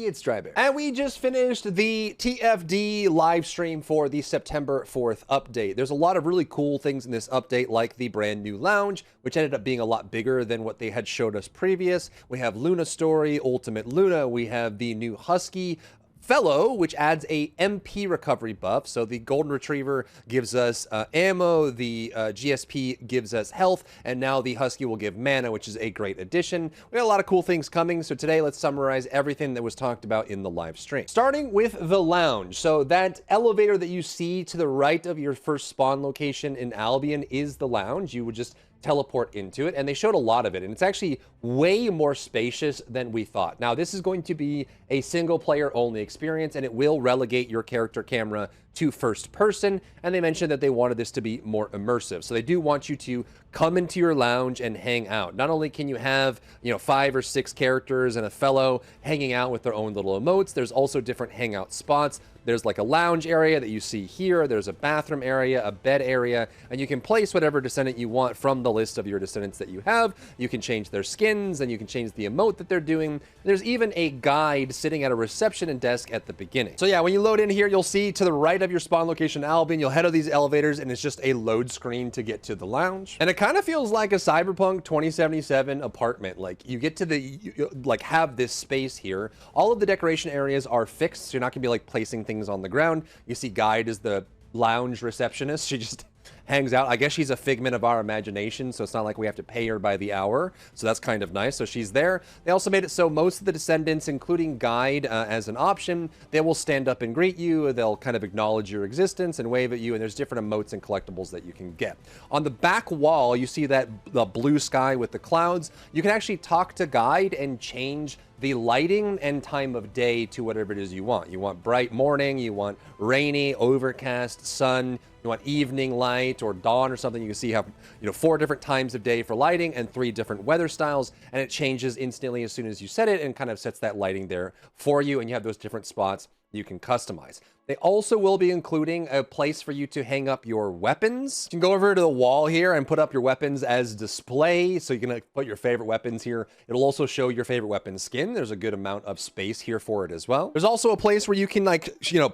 it's Drybear. And we just finished the TFD live stream for the September 4th update. There's a lot of really cool things in this update, like the brand new lounge, which ended up being a lot bigger than what they had showed us previous. We have Luna Story, Ultimate Luna. We have the new Husky Fellow, which adds a MP recovery buff. So the Golden Retriever gives us ammo, the GSP gives us health, and now the Husky will give mana, which is a great addition. We got a lot of cool things coming, so today let's summarize everything that was talked about in the live stream. Starting with the lounge. So that elevator that you see to the right of your first spawn location in Albion is the lounge. You would just teleport into it, and they showed a lot of it, and it's actually way more spacious than we thought. Now, this is going to be a single player only experience, and it will relegate your character camera to first person, and they mentioned that they wanted this to be more immersive. So they do want you to come into your lounge and hang out. Not only can you have, 5 or 6 characters and a fellow hanging out with their own little emotes, there's also different hangout spots. There's like a lounge area that you see here. There's a bathroom area, a bed area, and you can place whatever descendant you want from the list of your descendants that you have. You can change their skins, and you can change the emote that they're doing. There's even a guide sitting at a reception and desk at the beginning. So yeah, when you load in here, you'll see to the right of your spawn location Albion, you'll head to these elevators, and it's just a load screen to get to the lounge. And it kind of feels like a Cyberpunk 2077 apartment. Like you get to you have this space here. All of the decoration areas are fixed, so you're not gonna be like placing things on the ground. You see Guide is the lounge receptionist. She just hangs out. I guess she's a figment of our imagination, so it's not like we have to pay her by the hour. So that's kind of nice. So she's there. They also made it so most of the descendants, including Guide as an option, they will stand up and greet you. They'll kind of acknowledge your existence and wave at you, and there's different emotes and collectibles that you can get. On the back wall, you see that the blue sky with the clouds. You can actually talk to Guide and change the lighting and time of day to whatever it is you want. You want bright morning, you want rainy, overcast, sun, you want evening light or dawn or something. You can see you have 4 different times of day for lighting and 3 different weather styles, and it changes instantly as soon as you set it and kind of sets that lighting there for you, and you have those different spots you can customize. They also will be including a place for you to hang up your weapons. You can go over to the wall here and put up your weapons as display. So you can put your favorite weapons here. It'll also show your favorite weapon skin. There's a good amount of space here for it as well. There's also a place where you can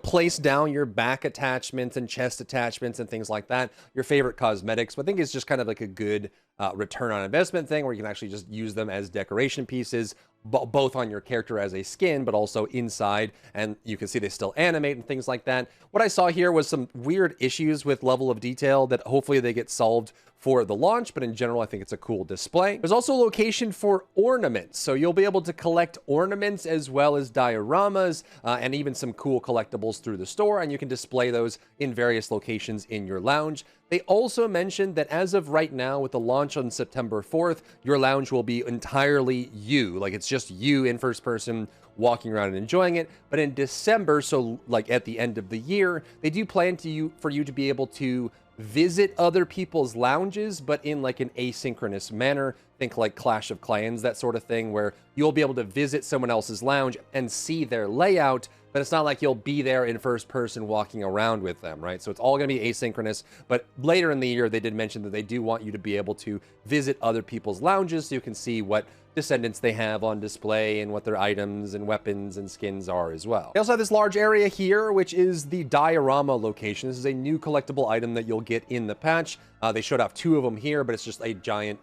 place down your back attachments and chest attachments and things like that. Your favorite cosmetics. I think it's just kind of like a good return on investment thing where you can actually just use them as decoration pieces, both on your character as a skin, but also inside. And you can see they still animate and things like that. What I saw here was some weird issues with level of detail that hopefully they get solved for the launch, but in general, I think it's a cool display. There's also a location for ornaments. So you'll be able to collect ornaments as well as dioramas and even some cool collectibles through the store, and you can display those in various locations in your lounge. They also mentioned that as of right now, with the launch on September 4th, your lounge will be entirely you. Like it's just you in first person walking around and enjoying it. But in December, so like at the end of the year, they do plan for you to be able to visit other people's lounges, but in like an asynchronous manner. Think like Clash of Clans, that sort of thing, where you'll be able to visit someone else's lounge and see their layout, but it's not like you'll be there in first person walking around with them, right? So it's all going to be asynchronous, but later in the year, they did mention that they do want you to be able to visit other people's lounges so you can see what descendants they have on display and what their items and weapons and skins are as well. They also have this large area here, which is the diorama location. This is a new collectible item that you'll get in the patch. They showed off 2 of them here, but it's just a giant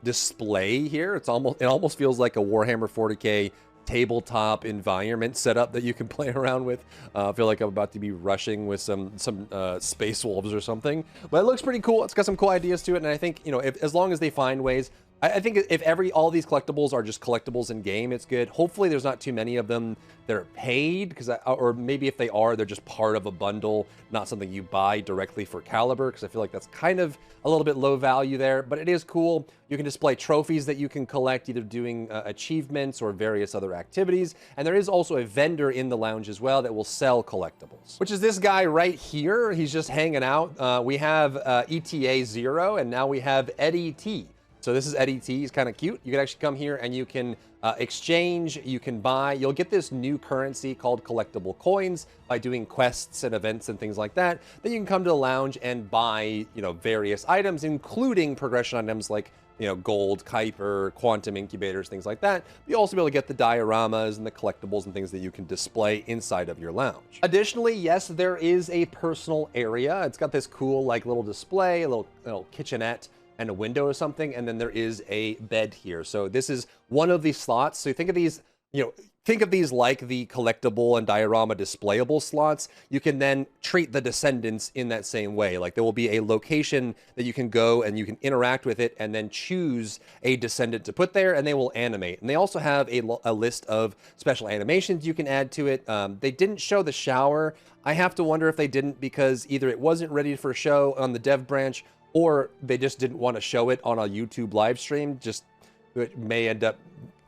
display here. It almost feels like a Warhammer 40K tabletop environment setup that you can play around with. I feel like I'm about to be rushing with some space wolves or something, but it looks pretty cool. It's got some cool ideas to it, and I think as long as they find ways. I think if all these collectibles are just collectibles in game, it's good. Hopefully there's not too many of them that are paid, or maybe if they are, they're just part of a bundle, not something you buy directly for Caliber, because I feel like that's kind of a little bit low value there, but it is cool. You can display trophies that you can collect, either doing achievements or various other activities. And there is also a vendor in the lounge as well that will sell collectibles, which is this guy right here. He's just hanging out. We have ETA 0, and now we have Eddie T. So this is Eddie T. He's kind of cute. You can actually come here and you can exchange, you can buy. You'll get this new currency called collectible coins by doing quests and events and things like that. Then you can come to the lounge and buy, various items, including progression items like gold, Kuiper, quantum incubators, things like that. You'll also be able to get the dioramas and the collectibles and things that you can display inside of your lounge. Additionally, yes, there is a personal area. It's got this cool like little display, a little kitchenette and a window or something, and then there is a bed here. So this is one of these slots. So think of these, think of these like the collectible and diorama displayable slots. You can then treat the Descendants in that same way. Like there will be a location that you can go and you can interact with it and then choose a Descendant to put there and they will animate. And they also have a list of special animations you can add to it. They didn't show the shower. I have to wonder if they didn't because either it wasn't ready for show on the dev branch or they just didn't want to show it on a YouTube live stream. Just it may end up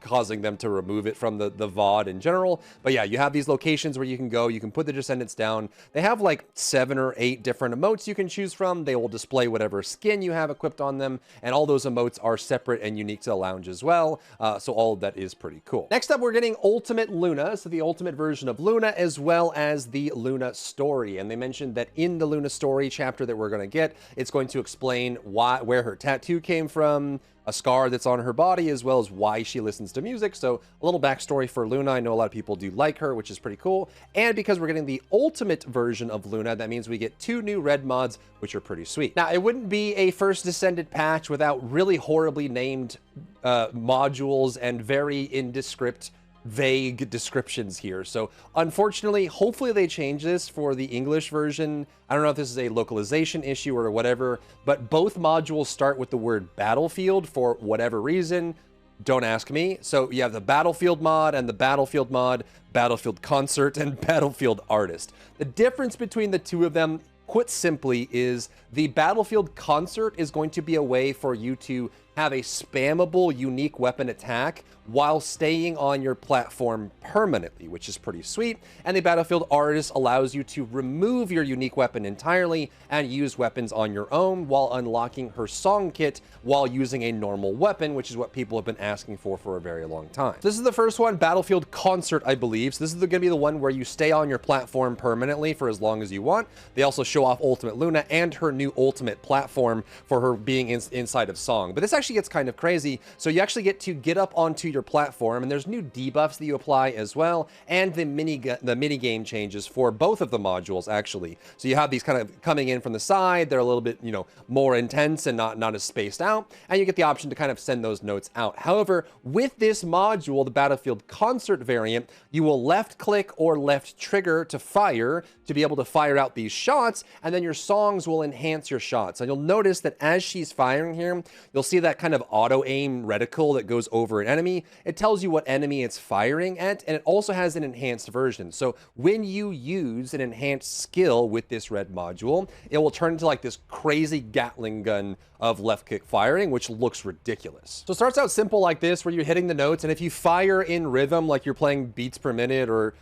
causing them to remove it from the VOD in general. But yeah, you have these locations where you can go, you can put the Descendants down. They have like 7 or 8 different emotes you can choose from. They will display whatever skin you have equipped on them. And all those emotes are separate and unique to the lounge as well. So all of that is pretty cool. Next up, we're getting Ultimate Luna. So the ultimate version of Luna as well as the Luna story. And they mentioned that in the Luna story chapter that we're going to get, it's going to explain where her tattoo came from, a scar that's on her body, as well as why she listens to music. So a little backstory for Luna. I know a lot of people do like her, which is pretty cool. And because we're getting the ultimate version of Luna, that means we get 2 new red mods, which are pretty sweet. Now, it wouldn't be a First Descendant patch without really horribly named modules and very indescript, vague descriptions here. So unfortunately, hopefully they change this for the English version. I don't know if this is a localization issue or whatever, but both modules start with the word battlefield for whatever reason. Don't ask me. So you have the Battlefield mod and the Battlefield mod, Battlefield Concert and Battlefield Artist. The difference between the two of them, quite simply, is the Battlefield Concert is going to be a way for you to have a spammable unique weapon attack while staying on your platform permanently, which is pretty sweet. And the Battlefield Artist allows you to remove your unique weapon entirely and use weapons on your own while unlocking her song kit while using a normal weapon, which is what people have been asking for a very long time. This is the first one, Battlefield Concert, I believe. So this is going to be the one where you stay on your platform permanently for as long as you want. They also show off Ultimate Luna and her new ultimate platform for her being inside of Song. But this actually gets kind of crazy. So you actually get to get up onto your platform, and there's new debuffs that you apply as well, and the mini game changes for both of the modules actually. So you have these kind of coming in from the side. They're a little bit, more intense and not as spaced out, and you get the option to kind of send those notes out. However, with this module, the Battlefield Concert variant, you will left click or left trigger to fire to be able to fire out these shots, and then your songs will enhance your shots. And you'll notice that as she's firing here, you'll see that kind of auto aim reticle that goes over an enemy. It tells you what enemy it's firing at, and it also has an enhanced version. So when you use an enhanced skill with this red module, it will turn into like this crazy Gatling gun of left click firing, which looks ridiculous. So it starts out simple like this, where you're hitting the notes, and if you fire in rhythm, like you're playing beats per minute or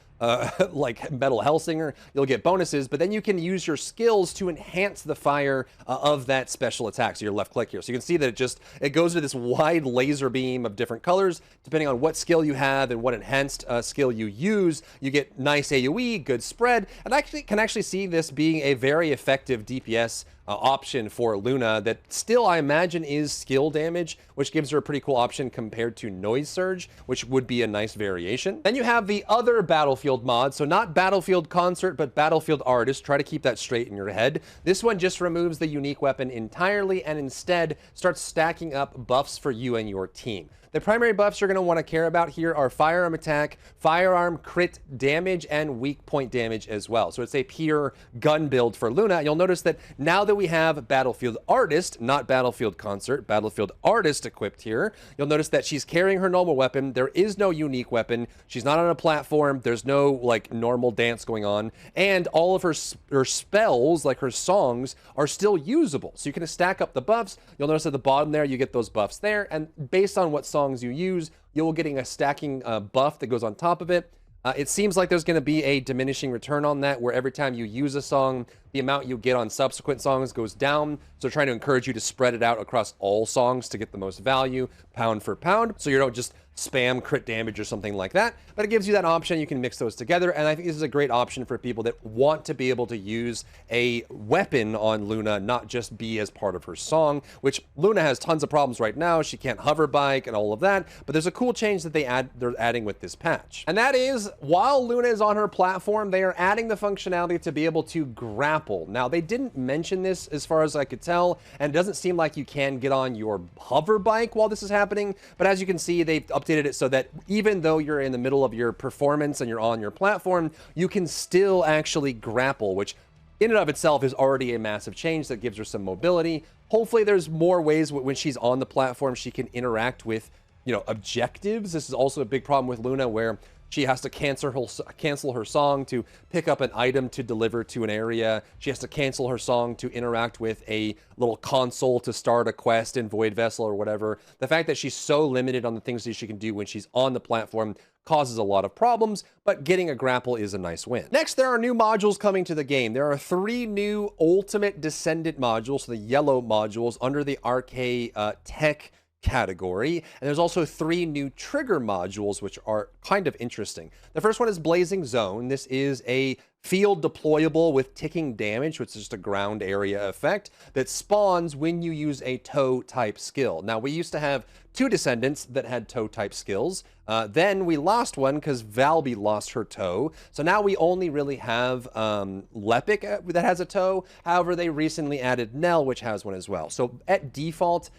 like Metal Hellsinger, you'll get bonuses, but then you can use your skills to enhance the fire of that special attack. So your left click here. So you can see that it goes to this wide laser beam of different colors. Depending on what skill you have and what enhanced skill you use, you get nice AoE, good spread, and I can actually see this being a very effective DPS option for Luna that still, I imagine, is skill damage, which gives her a pretty cool option compared to Noise Surge, which would be a nice variation. Then you have the other Battlefield mod, so not Battlefield Concert, but Battlefield Artist. Try to keep that straight in your head. This one just removes the unique weapon entirely and instead starts stacking up buffs for you and your team. The primary buffs you're going to want to care about here are firearm attack, firearm crit damage, and weak point damage as well. So it's a pure gun build for Luna. You'll notice that now that we have Battlefield Artist, not Battlefield Concert, Battlefield Artist equipped here, you'll notice that she's carrying her normal weapon. There is no unique weapon. She's not on a platform. There's no like normal dance going on. And all of her spells, like her songs, are still usable. So you can stack up the buffs. You'll notice at the bottom there, you get those buffs there. And based on what songs you use, you'll getting a stacking buff that goes on top of it. It seems like there's going to be a diminishing return on that, where every time you use a song, the amount you get on subsequent songs goes down. So trying to encourage you to spread it out across all songs to get the most value, pound for pound, so you don't just spam crit damage or something like that, but it gives you that option. You can mix those together, and I think this is a great option for people that want to be able to use a weapon on Luna, not just be as part of her song, which Luna has tons of problems right now. She can't hover bike and all of that, but there's a cool change that they're adding with this patch. And that is, while Luna is on her platform, they are adding the functionality to be able to grapple. Now, they didn't mention this as far as I could tell, and it doesn't seem like you can get on your hover bike while this is happening, but as you can see, they've updated it so that even though you're in the middle of your performance and you're on your platform, you can still actually grapple, which in and of itself is already a massive change that gives her some mobility. Hopefully there's more ways when she's on the platform she can interact with, you know, objectives. This is also a big problem with Luna, where she has to cancel her song to pick up an item to deliver to an area. She has to cancel her song to interact with a little console to start a quest in Void Vessel or whatever. The fact that she's so limited on the things that she can do when she's on the platform causes a lot of problems, but getting a grapple is a nice win. Next, there are new modules coming to the game. There are 3 new Ultimate Descendant modules, so the yellow modules, under the RK Tech category, and there's also 3 new trigger modules which are kind of interesting. The first one is Blazing Zone. This is a field deployable with ticking damage, which is just a ground area effect that spawns when you use a toe type skill. Now, we used to have 2 Descendants that had toe type skills. Then we lost one because Valby lost her toe. So now we only really have Lepic that has a toe. However, they recently added Nell, which has one as well. So at default,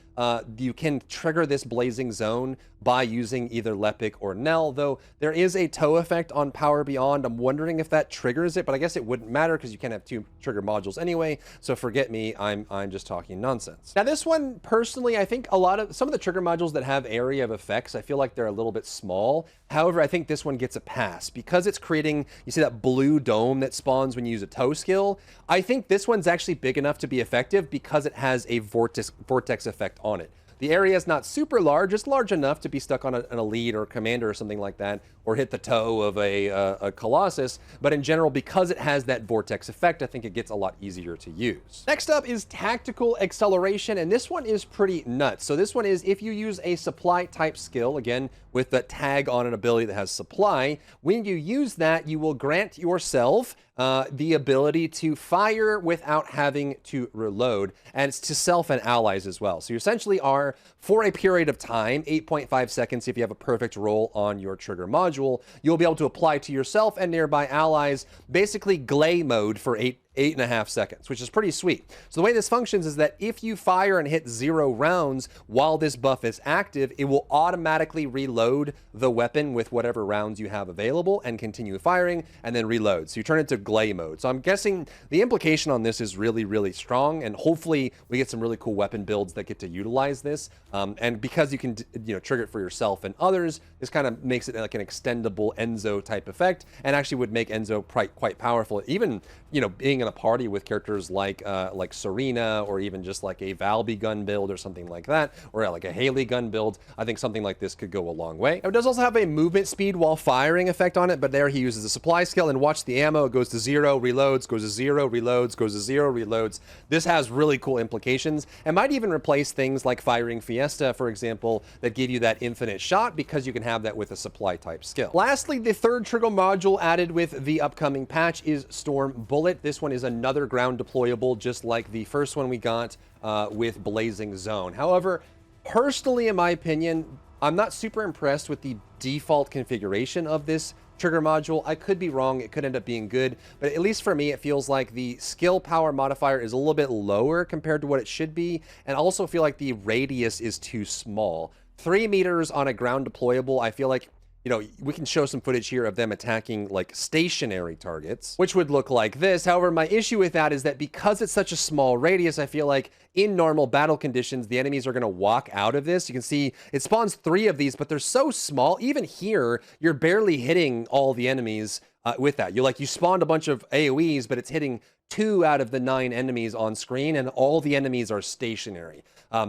you can trigger this Blazing Zone by using either Lepic or Nell, though there is a toe effect on Power Beyond. I'm wondering if that triggers it, but I guess it wouldn't matter because you can't have 2 trigger modules anyway, so forget me, I'm just talking nonsense. Now this one, personally, I think some of the trigger modules that have area of effects, I feel like they're a little bit small. However, I think this one gets a pass because it's creating, you see that blue dome that spawns when you use a toe skill. I think this one's actually big enough to be effective because it has a vortex effect on it. The area is not super large, it's large enough to be stuck on an elite or commander or something like that, or hit the toe of a Colossus, but in general, because it has that vortex effect, I think it gets a lot easier to use. Next up is Tactical Acceleration, and this one is pretty nuts. So this one is if you use a supply type skill, again, with the tag on an ability that has supply, when you use that, you will grant yourself the ability to fire without having to reload, and it's to self and allies as well. So you essentially are, for a period of time, 8.5 seconds if you have a perfect roll on your trigger module, you'll be able to apply to yourself and nearby allies, basically glay mode for 8.5 seconds, which is pretty sweet. So the way this functions is that if you fire and hit 0 rounds while this buff is active, it will automatically reload the weapon with whatever rounds you have available and continue firing and then reload. So you turn into glay mode. So I'm guessing the implication on this is really, really strong, and hopefully we get some really cool weapon builds that get to utilize this. And because you can, trigger it for yourself and others, this kind of makes it like an extendable Enzo type effect, and actually would make Enzo quite powerful. Even, being in a party with characters like Serena, or even just like a Valby gun build or something like that, or like a Haley gun build, I think something like this could go a long way. It does also have a movement speed while firing effect on it, but there he uses a supply skill, and watch the ammo, it goes to 0, reloads, goes to 0, reloads, goes to 0, reloads. This has really cool implications, and might even replace things like firing Fiesta, for example, that give you that infinite shot, because you can have that with a supply type skill. Lastly, the third trigger module added with the upcoming patch is Storm Bullet. This one is another ground deployable, just like the first one we got with Blazing Zone. However, personally, in my opinion, I'm not super impressed with the default configuration of this trigger module. I could be wrong, it could end up being good, but at least for me, it feels like the skill power modifier is a little bit lower compared to what it should be, and also feel like the radius is too small. 3 meters on a ground deployable, I feel like, we can show some footage here of them attacking like stationary targets, which would look like this. However, my issue with that is that because it's such a small radius, I feel like in normal battle conditions, the enemies are going to walk out of this. You can see it spawns 3 of these, but they're so small. Even here, you're barely hitting all the enemies with that. You spawned a bunch of AoEs, but it's hitting 2 out of the 9 enemies on screen, and all the enemies are stationary.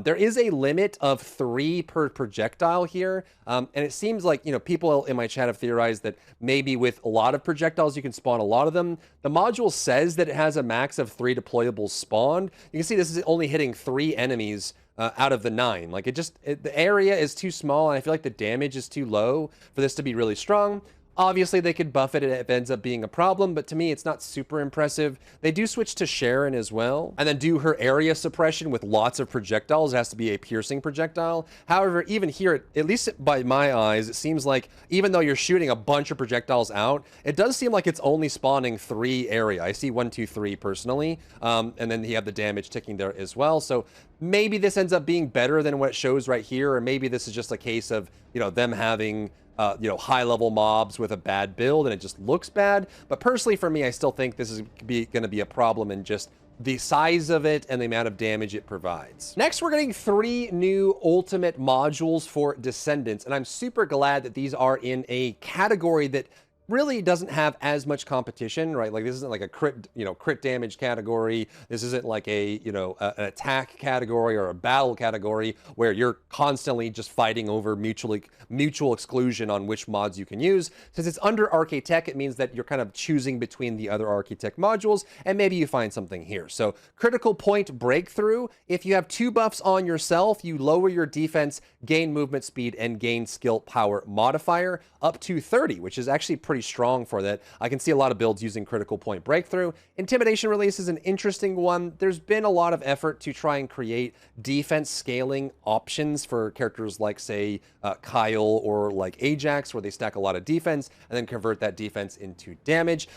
There is a limit of 3 per projectile here, and it seems like, people in my chat have theorized that maybe with a lot of projectiles, you can spawn a lot of them. The module says that it has a max of 3 deployables spawned. You can see this is only hitting 3 enemies out of the 9. Like the area is too small, and I feel like the damage is too low for this to be really strong. Obviously, they could buff it if it ends up being a problem, but to me, it's not super impressive. They do switch to Sharon as well, and then do her area suppression with lots of projectiles. It has to be a piercing projectile. However, even here, at least by my eyes, it seems like even though you're shooting a bunch of projectiles out, it does seem like it's only spawning 3 area. I see 1, 2, 3 personally, and then you have the damage ticking there as well. So maybe this ends up being better than what it shows right here, or maybe this is just a case of, them having high-level mobs with a bad build and it just looks bad. But personally, for me, I still think this is going to be a problem in just the size of it and the amount of damage it provides. Next, we're getting 3 new ultimate modules for Descendants, and I'm super glad that these are in a category that really doesn't have as much competition, right? Like this isn't like a crit damage category. This isn't like an attack category or a battle category where you're constantly just fighting over mutual exclusion on which mods you can use. Since it's under Architect, it means that you're kind of choosing between the other Architect modules, and maybe you find something here. So critical point breakthrough. If you have 2 buffs on yourself, you lower your defense, gain movement speed, and gain skill power modifier up to 30, which is actually pretty strong for that. I can see a lot of builds using critical point breakthrough. Intimidation release is an interesting one. There's been a lot of effort to try and create defense scaling options for characters like, say, Kyle or like Ajax, where they stack a lot of defense and then convert that defense into damage.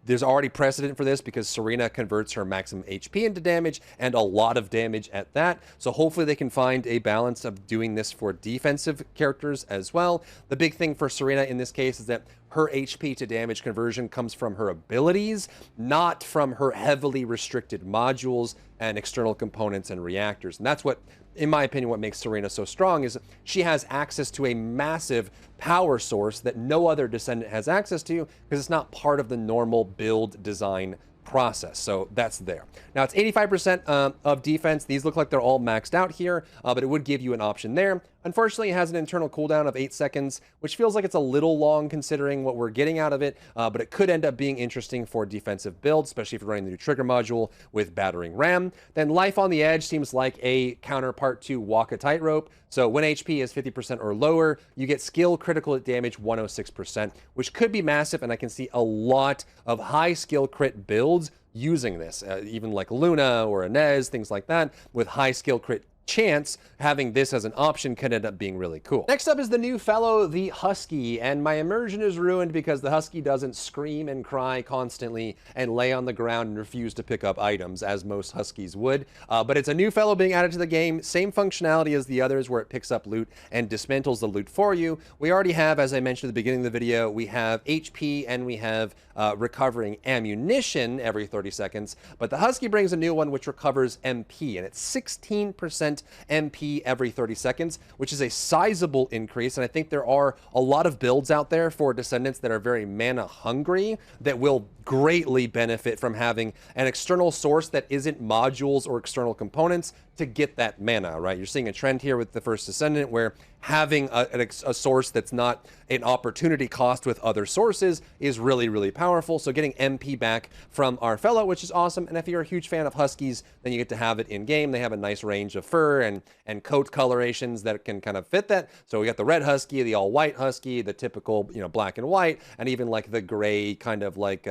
There's already precedent for this because Serena converts her maximum HP into damage, and a lot of damage at that. So hopefully they can find a balance of doing this for defensive characters as well. The big thing for Serena in this case is that her HP to damage conversion comes from her abilities, not from her heavily restricted modules and external components and reactors. And that's what, in my opinion, what makes Serena so strong is she has access to a massive power source that no other Descendant has access to because it's not part of the normal build design process. So that's there. Now it's 85% of defense. These look like they're all maxed out here, but it would give you an option there. Unfortunately, it has an internal cooldown of 8 seconds, which feels like it's a little long considering what we're getting out of it, but it could end up being interesting for defensive builds, especially if you're running the new trigger module with battering ram. Then life on the edge seems like a counterpart to walk a tightrope. So when HP is 50% or lower, you get skill critical damage 106%, which could be massive, and I can see a lot of high skill crit builds using this, even like Luna or Inez, things like that, with high skill crit chance. Having this as an option could end up being really cool. Next up is the new fellow, the Husky, and my immersion is ruined because the Husky doesn't scream and cry constantly and lay on the ground and refuse to pick up items as most Huskies would, but it's a new fellow being added to the game. Same functionality as the others where it picks up loot and dismantles the loot for you. We already have, as I mentioned at the beginning of the video, we have HP and we have recovering ammunition every 30 seconds, but the Husky brings a new one which recovers MP, and it's 16% MP every 30 seconds, which is a sizable increase. And I think there are a lot of builds out there for Descendants that are very mana hungry that will greatly benefit from having an external source that isn't modules or external components to get that mana, right? You're seeing a trend here with the First Descendant where having a source that's not an opportunity cost with other sources is really, really powerful. So getting MP back from our fellow, which is awesome. And if you're a huge fan of Huskies, then you get to have it in game. They have a nice range of fur and coat colorations that can kind of fit that. So we got the red Husky, the all white Husky, the typical, black and white, and even like the gray kind of like,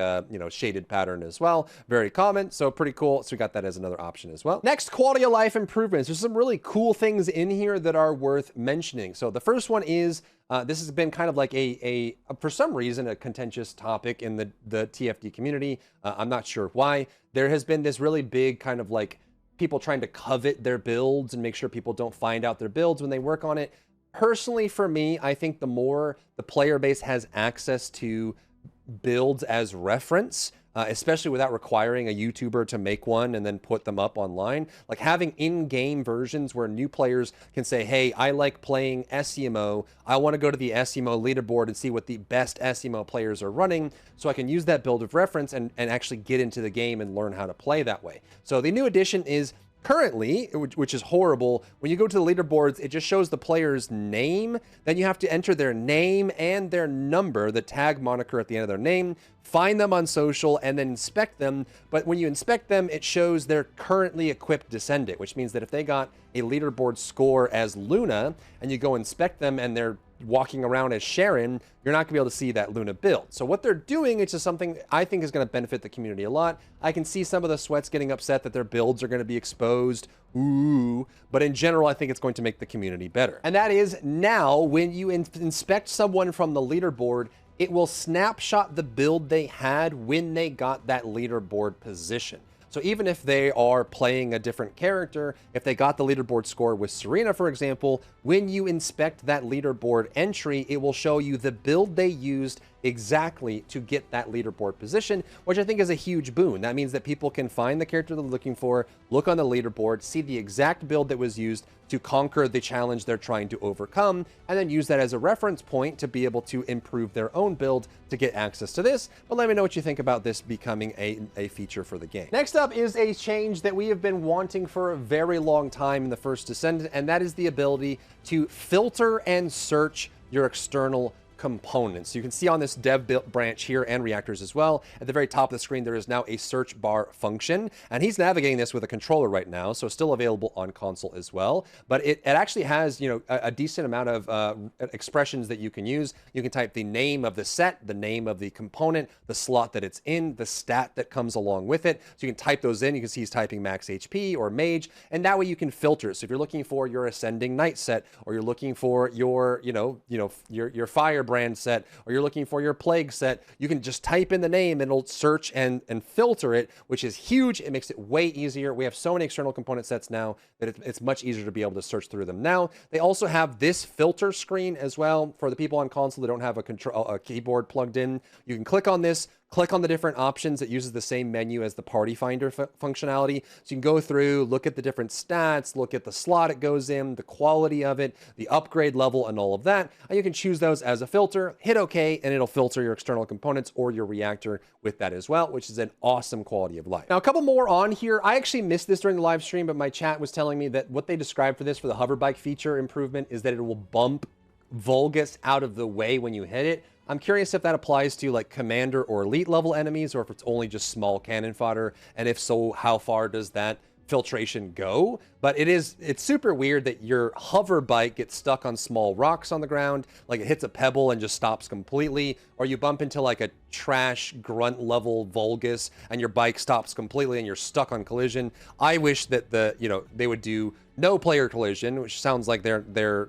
shaded pattern as well. Very common. So pretty cool. So we got that as another option as well. Next, quality of life improvements. There's some really cool things in here that are worth mentioning. So the first one is, this has been kind of like for some reason, a contentious topic in the TFD community. I'm not sure why. There has been this really big kind of like people trying to covet their builds and make sure people don't find out their builds when they work on it. Personally, for me, I think the more the player base has access to builds as reference, especially without requiring a YouTuber to make one and then put them up online. Like having in-game versions where new players can say, hey, I like playing SEMO. I want to go to the SEMO leaderboard and see what the best SEMO players are running so I can use that build of reference and actually get into the game and learn how to play that way. So the new addition is Currently, which is horrible, when you go to the leaderboards, it just shows the player's name. Then you have to enter their name and their number, the tag moniker at the end of their name, find them on social, and then inspect them. But when you inspect them, it shows their currently equipped Descendant, which means that if they got a leaderboard score as Luna, and you go inspect them and they're walking around as Sharon, you're not going to be able to see that Luna build. So what they're doing, it's just something I think is going to benefit the community a lot. I can see some of the sweats getting upset that their builds are going to be exposed. Ooh. But in general, I think it's going to make the community better. And that is now when you inspect someone from the leaderboard, it will snapshot the build they had when they got that leaderboard position. So even if they are playing a different character, if they got the leaderboard score with Serena, for example, when you inspect that leaderboard entry, it will show you the build they used exactly to get that leaderboard position, which I think is a huge boon. That means that people can find the character they're looking for, look on the leaderboard, see the exact build that was used to conquer the challenge they're trying to overcome, and then use that as a reference point to be able to improve their own build to get access to this. But let me know what you think about this becoming a feature for the game. Next up is a change that we have been wanting for a very long time in the First Descendant, and that is the ability to filter and search your external components. You can see on this dev branch here and reactors as well, at the very top of the screen, there is now a search bar function, and he's navigating this with a controller right now, so it's still available on console as well. But it actually has, you know, a decent amount of expressions that you can use. You can type the name of the set, the name of the component, the slot that it's in, the stat that comes along with it. So you can type those in. You can see he's typing max HP or mage, and that way you can filter. So if you're looking for your ascending knight set, or you're looking for your, your fire brand set, or you're looking for your plague set, you can just type in the name and it'll search and filter it, which is huge. It makes it way easier. We have so many external component sets now that it's much easier to be able to search through them. Now, they also have this filter screen as well for the people on console that don't have a keyboard plugged in. You can click on this, click on the different options. It uses the same menu as the party finder functionality. So you can go through, look at the different stats, look at the slot it goes in, the quality of it, the upgrade level, and all of that. And you can choose those as a filter, hit OK, and it'll filter your external components or your reactor with that as well, which is an awesome quality of life. Now, a couple more on here. I actually missed this during the live stream, but my chat was telling me that what they described for this, for the hover bike feature improvement, is that it will bump Vulgus out of the way when you hit it. I'm curious if that applies to like commander or elite level enemies, or if it's only just small cannon fodder, and if so, how far does that filtration go? But it's super weird that your hover bike gets stuck on small rocks on the ground, like it hits a pebble and just stops completely, or you bump into like a trash grunt level Vulgus and your bike stops completely and you're stuck on collision. I wish that they would do no player collision, which sounds like they're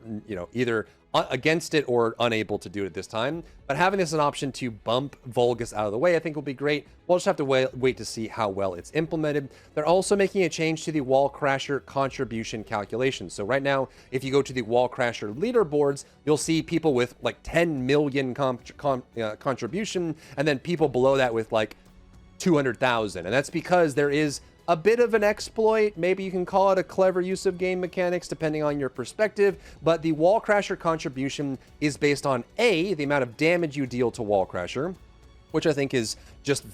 either against it or unable to do it at this time. But having this an option to bump Vulgus out of the way, I think will be great. We'll just have to wait to see how well it's implemented. They're also making a change to the Wall Crasher contribution calculation. So right now, if you go to the Wall Crasher leaderboards, you'll see people with like 10 million contribution, and then people below that with like 200,000. And that's because there is a bit of an exploit. Maybe you can call it a clever use of game mechanics, depending on your perspective. But the Wall Crasher contribution is based on the amount of damage you deal to Wall Crasher, which I think is just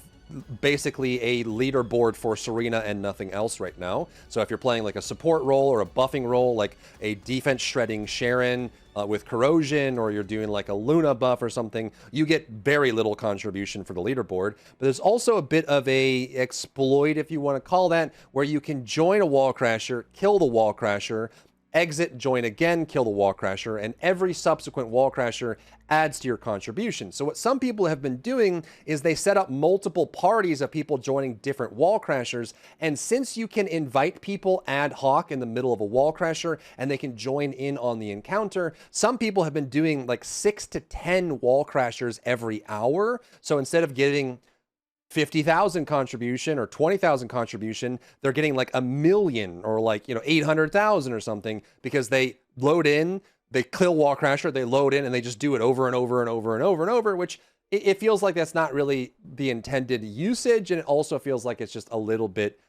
basically a leaderboard for Serena and nothing else right now. So if you're playing like a support role or a buffing role, like a defense shredding Sharon with corrosion, or you're doing like a Luna buff or something, you get very little contribution for the leaderboard. But there's also a bit of a exploit, if you want to call that, where you can join a Wall Crasher, kill the Wall Crasher, exit, join again, kill the Wall Crasher, and every subsequent Wall Crasher adds to your contribution. So what some people have been doing is they set up multiple parties of people joining different Wall Crashers, and since you can invite people ad hoc in the middle of a Wall Crasher and they can join in on the encounter, some people have been doing like 6 to 10 Wall Crashers every hour. So instead of getting 50,000 contribution or 20,000 contribution, they're getting like 1 million or like 800,000 or something, because they load in, they kill Wall Crasher, they load in, and they just do it over and over and over and over and over, which it feels like that's not really the intended usage, and it also feels like it's just a little bit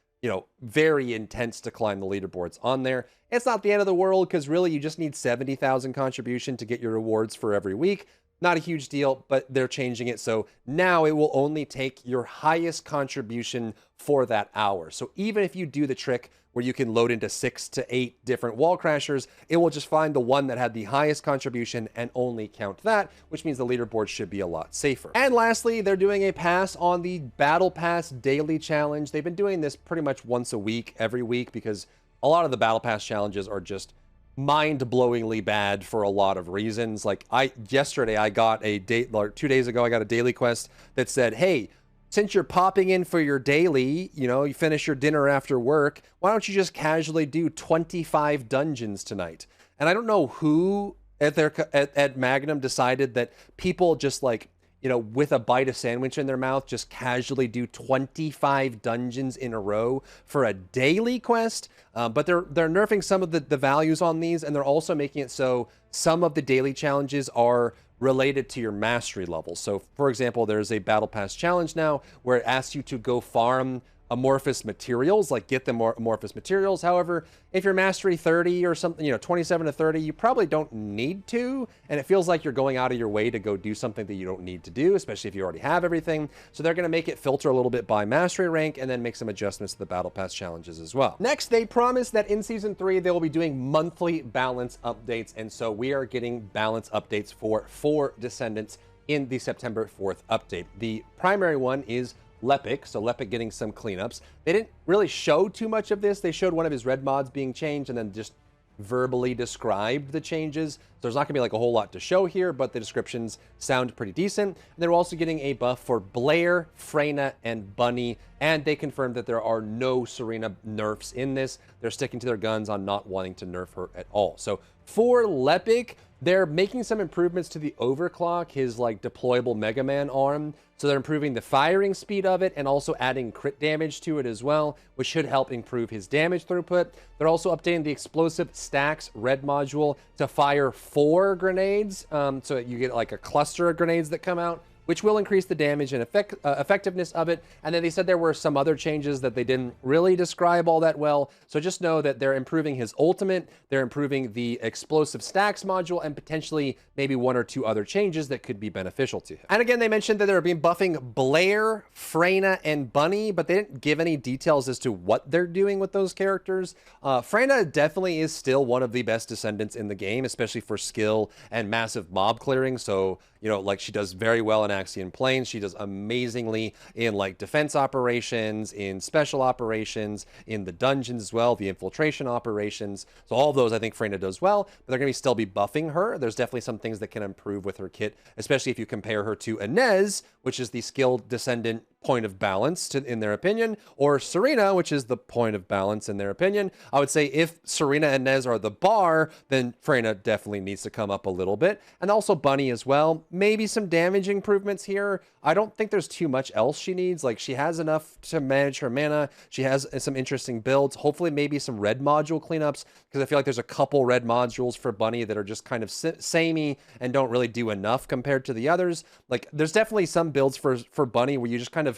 very intense to climb the leaderboards on there. It's not the end of the world, because really you just need 70,000 contribution to get your rewards for every week. Not a huge deal, but they're changing it. So now it will only take your highest contribution for that hour. So even if you do the trick where you can load into 6 to 8 different wall crashers, it will just find the one that had the highest contribution and only count that, which means the leaderboard should be a lot safer. And lastly, they're doing a pass on the Battle Pass Daily Challenge. They've been doing this pretty much once a week, every week, because a lot of the Battle Pass challenges are just mind-blowingly bad for a lot of reasons. Like yesterday I got a date, like 2 days ago, I got a daily quest that said, hey, since you're popping in for your daily, you know, you finish your dinner after work, why don't you just casually do 25 dungeons tonight? And I don't know who at Magnum decided that people just like, you know, with a bite of sandwich in their mouth, just casually do 25 dungeons in a row for a daily quest. But they're nerfing some of the values on these, and they're also making it so some of the daily challenges are related to your mastery level. So, for example, there's a Battle Pass challenge now where it asks you to go farm amorphous materials, like get the more amorphous materials. However, if you're mastery 30 or something, you know, 27 to 30, you probably don't need to. And it feels like you're going out of your way to go do something that you don't need to do, especially if you already have everything. So they're going to make it filter a little bit by mastery rank and then make some adjustments to the Battle Pass challenges as well. Next, they promised that in Season 3, they will be doing monthly balance updates. And so we are getting balance updates for Descendants in the September 4th update. The primary one is Lepic, so Lepic getting some cleanups. They didn't really show too much of this. They showed one of his red mods being changed and then just verbally described the changes. So there's not gonna be like a whole lot to show here, but the descriptions sound pretty decent. And they're also getting a buff for Blair, Freyna, and Bunny, and they confirmed that there are no Serena nerfs in this. They're sticking to their guns on not wanting to nerf her at all. So for Lepic, they're making some improvements to the overclock, his like deployable Mega Man arm. So they're improving the firing speed of it and also adding crit damage to it as well, which should help improve his damage throughput. They're also updating the explosive stacks red module to fire 4 grenades. So you get like a cluster of grenades that come out, which will increase the damage and effectiveness of it. And then they said there were some other changes that they didn't really describe all that well. So just know that they're improving his ultimate, they're improving the explosive stacks module, and potentially maybe 1 or 2 other changes that could be beneficial to him. And again, they mentioned that they're being buffing Blair, Freyna, and Bunny, but they didn't give any details as to what they're doing with those characters. Freyna definitely is still one of the best Descendants in the game, especially for skill and massive mob clearing. So, you know, like she does very well in Axian Plains. She does amazingly in like defense operations, in special operations, in the dungeons as well, the infiltration operations. So all of those I think Freyna does well, but they're going to still be buffing her. There's definitely some things that can improve with her kit, especially if you compare her to Inez, which is the skilled Descendant point of balance in their opinion, or Serena, which is the point of balance in their opinion. I would say if Serena and Inez are the bar, then Freyna definitely needs to come up a little bit. And also Bunny as well. Maybe some damage improvements here. I don't think there's too much else she needs. Like she has enough to manage her mana. She has some interesting builds. Hopefully maybe some red module cleanups, because I feel like there's a couple red modules for Bunny that are just kind of samey and don't really do enough compared to the others. Like there's definitely some builds for Bunny where you just kind of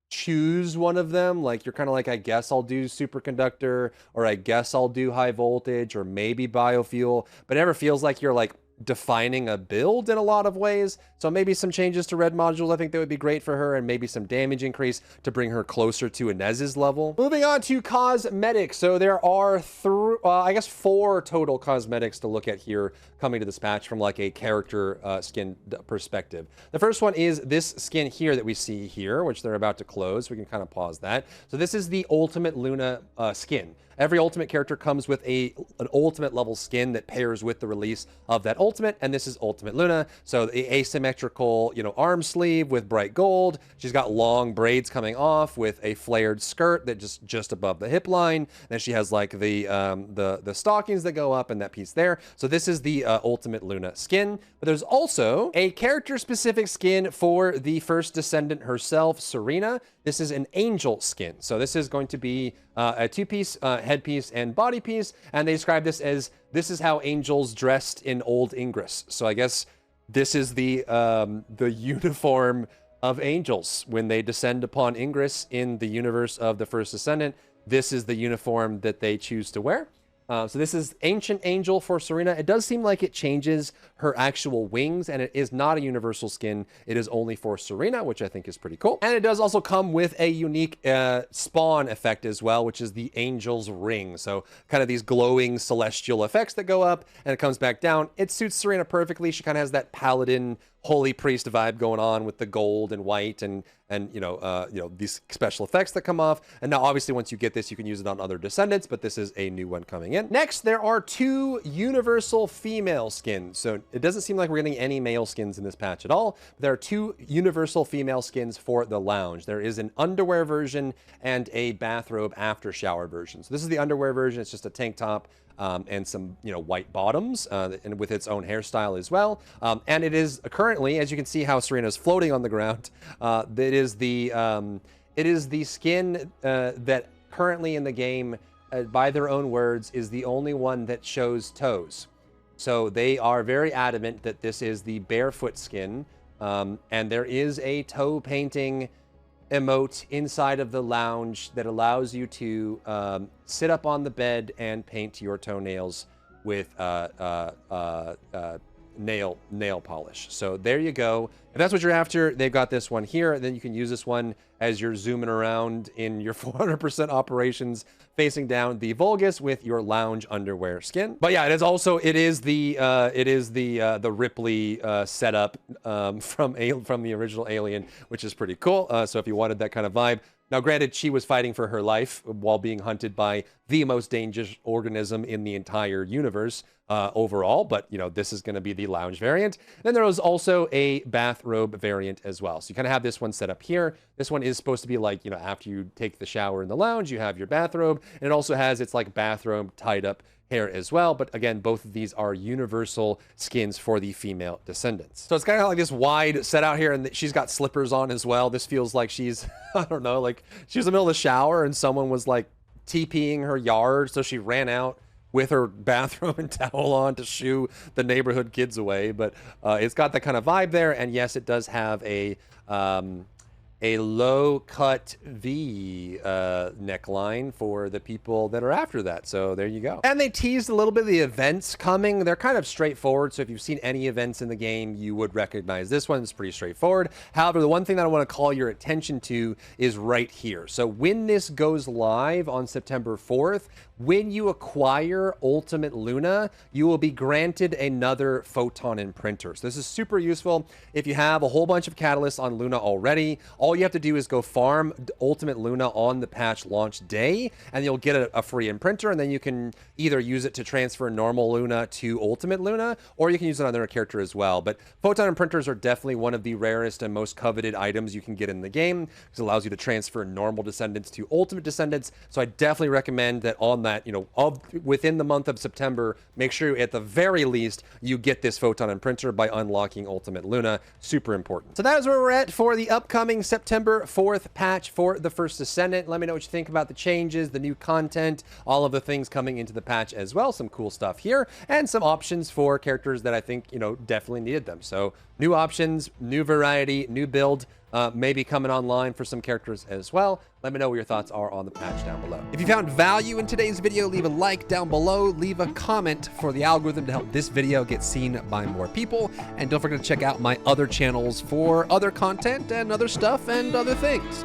choose one of them. Like you're kind of like, I guess I'll do superconductor, or I guess I'll do high voltage, or maybe biofuel, but it never feels like you're like defining a build in a lot of ways. So maybe some changes to red modules, I think that would be great for her, and maybe some damage increase to bring her closer to Inez's level. Moving on to cosmetics. So there are I guess 4 total cosmetics to look at here coming to this patch from like a character skin perspective. The first one is this skin here that we see here, which they're about to close. We can kind of pause that. So this is the Ultimate Luna skin. Every Ultimate character comes with an Ultimate level skin that pairs with the release of that Ultimate, and this is Ultimate Luna. So the asymmetrical, you know, arm sleeve with bright gold. She's got long braids coming off with a flared skirt that just above the hip line. Then she has like the stockings that go up and that piece there. So this is the Ultimate Luna skin. But there's also a character-specific skin for the First Descendant herself, Serena. This is an angel skin. So this is going to be a 2-piece headpiece and body piece, and they describe this as, this is how angels dressed in old Ingris. So I guess this is the uniform of angels when they descend upon Ingris in the universe of the First Descendant. This is the uniform that they choose to wear. So this is Ancient Angel for Serena. It does seem like it changes her actual wings, and it is not a universal skin. It is only for Serena, which I think is pretty cool. And it does also come with a unique spawn effect as well, which is the Angel's Ring. So kind of these glowing celestial effects that go up, and it comes back down. It suits Serena perfectly. She kind of has that paladin, holy priest vibe going on with the gold and white and these special effects that come off. And now obviously once you get this, you can use it on other Descendants, but this is a new one coming in. Next, there are 2 universal female skins. So it doesn't seem like we're getting any male skins in this patch at all. There are 2 universal female skins for the lounge. There is an underwear version and a bathrobe after shower version. So this is the underwear version. It's just a tank top and some, white bottoms, and with its own hairstyle as well. And it is currently, as you can see how Serena's floating on the ground, it is the skin that currently in the game, by their own words, is the only one that shows toes. So they are very adamant that this is the barefoot skin, and there is a toe painting emote inside of the lounge that allows you to sit up on the bed and paint your toenails with nail polish. So there you go. If that's what you're after, they've got this one here. Then you can use this one as you're zooming around in your 400% operations, facing down the Vulgus with your lounge underwear skin. But yeah, it is the Ripley setup from the original Alien, which is pretty cool. So if you wanted that kind of vibe. Now, granted, she was fighting for her life while being hunted by the most dangerous organism in the entire universe overall, but, this is going to be the lounge variant. Then there was also a bathrobe variant as well. So you kind of have this one set up here. This one is supposed to be like, after you take the shower in the lounge, you have your bathrobe, and it also has its like bathrobe tied up hair as well. But again, both of these are universal skins for the female Descendants. So it's kind of like this wide set out here, and she's got slippers on as well. This feels like she's, I don't know, like she was in the middle of the shower and someone was like TPing her yard. So she ran out with her bathrobe and towel on to shoo the neighborhood kids away. But it's got that kind of vibe there. And yes, it does have a low cut V neckline for the people that are after that. So there you go. And they teased a little bit of the events coming. They're kind of straightforward. So if you've seen any events in the game, you would recognize this one. It's pretty straightforward. However, the one thing that I want to call your attention to is right here. So when this goes live on September 4th, when you acquire Ultimate Luna, you will be granted another photon imprinter. So this is super useful if you have a whole bunch of catalysts on Luna already. All you have to do is go farm Ultimate Luna on the patch launch day, and you'll get a free imprinter, and then you can either use it to transfer normal Luna to Ultimate Luna, or you can use it on another character as well. But photon imprinters are definitely one of the rarest and most coveted items you can get in the game, because it allows you to transfer normal Descendants to Ultimate Descendants. So I definitely recommend that on that, within the month of September, make sure at the very least you get this photon imprinter by unlocking Ultimate Luna. Super important. So that is where we're at for the upcoming September 4th patch for the First Descendant. Let me know what you think about the changes, the new content, all of the things coming into the patch as well. Some cool stuff here, and some options for characters that I think, definitely needed them. So new options, new variety, new build, maybe coming online for some characters as well. Let me know what your thoughts are on the patch down below. If you found value in today's video, leave a like down below, leave a comment for the algorithm to help this video get seen by more people, and don't forget to check out my other channels for other content and other stuff and other things.